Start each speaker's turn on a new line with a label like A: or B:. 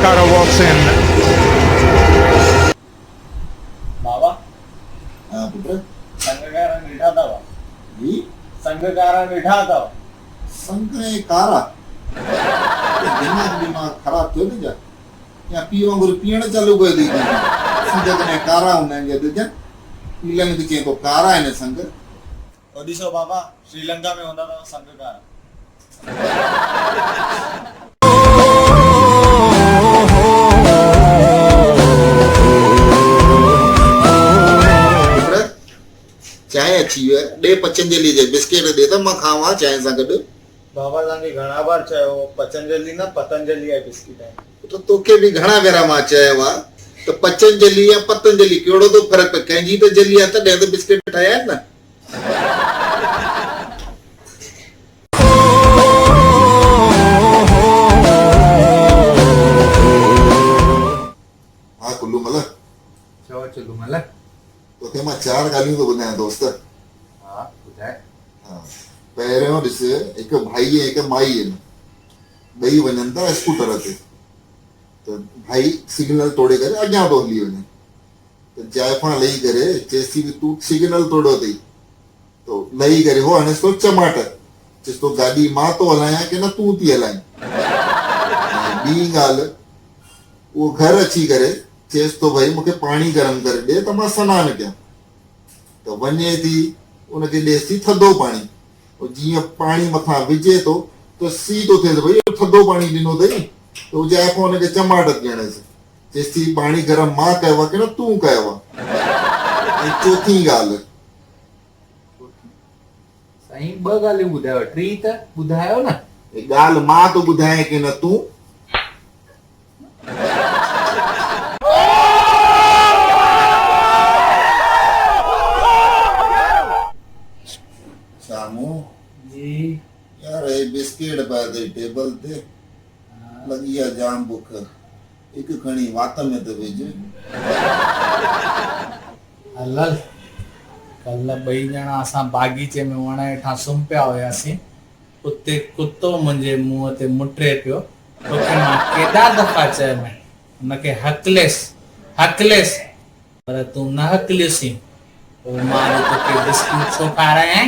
A: Sangakkara walks in.
B: बाबा
C: पुत्र
B: संघकारा मीठा था
C: जी
B: संघकारा मीठा था
C: संकरे कारा दिमाग दिमाग खराब थियो न जा या पीओ वांगुरु पीअण चालू करे दी संग कने कारा हुंदा आहिनि जद जा पीलंग दी के तो कारा आहिनि संग
B: ओडिशो बाबा श्रीलंका में होता था संघकारा
C: पुत्र चाय अच्छी है दे पतंजलि जे बिस्किट दे त मां खावां चाय सां गॾु
B: बाबा तव्हांखे घणा बार चयो पतंजलि न पतंजलि आहे बिस्किट आहे
C: तो तोखे भी घणा भेरा मां चयो आहे त पतंजलि या पतंजलि कहिड़ो तो फर्क पए कंहिंजी त जली आहे तॾहिं त बिस्किट ठाहिया आहिनि न हाँ कुल्लू मल
D: चओ चलू मल
C: तोखे मां चार ॻाल्हियूं थो ॿुधायां दोस्त
D: हा ॿुधाए
C: हाँ पहिरियों ॾिस हिकु भाई ऐं हिकु माई आहिनि ॿई वञनि था स्कूटर ते त भाई सिग्नल तोड़े करे अॻियां थो हली वञे त जाइफ़ां लही करे चएसि थी तूं सिग्नल तोड़ियो अथई तो लही करे हो हणेसि थो चमाट चएसि थो गाॾी मां थो हलायां की न तूं थी हलाहीं ॿी ॻाल्हि उहो घर अची करे चएसि थो भाई मूंखे पाणी गरम करे ॾे त मां सनानु कयां त वञे थी उनखे ॾेसि थी थधो पाणी जीअं पाणी मथां विझे थो त सी थो थिएसि भई थधो पाणी ॾिनो अथई त हू जाइफ़ हुनखे चमाट थी हणेसि चएसि थी पाणी गरम मां कयो आहे की न तूं कयो आहे ऐं चोथी ॻाल्हि
D: साईं ॿ ॻाल्हियूं ॿुधायो टी त ॿुधायो न
C: ॻाल्हि मां थो ॿुधायां की न तूं सामू
D: जी
C: यार ये बिस्किट पाए अथई टेबल ते लॻी आहे जाम बुख हिकु खणी वात में त विझ
D: हलल कल्ह ॿई ॼणा असां बाग़ीचे में वण हेठां सुम्ही पिया हुयासीं उते कुतो मुंहिंजे मुंहं ते मुटे पियो तोखे मां केॾा दफ़ा चयोमांइ हुनखे हकलेसि पर तूं न हकलियोसीं पोइ मां तोखे बिस्किट छो खारायां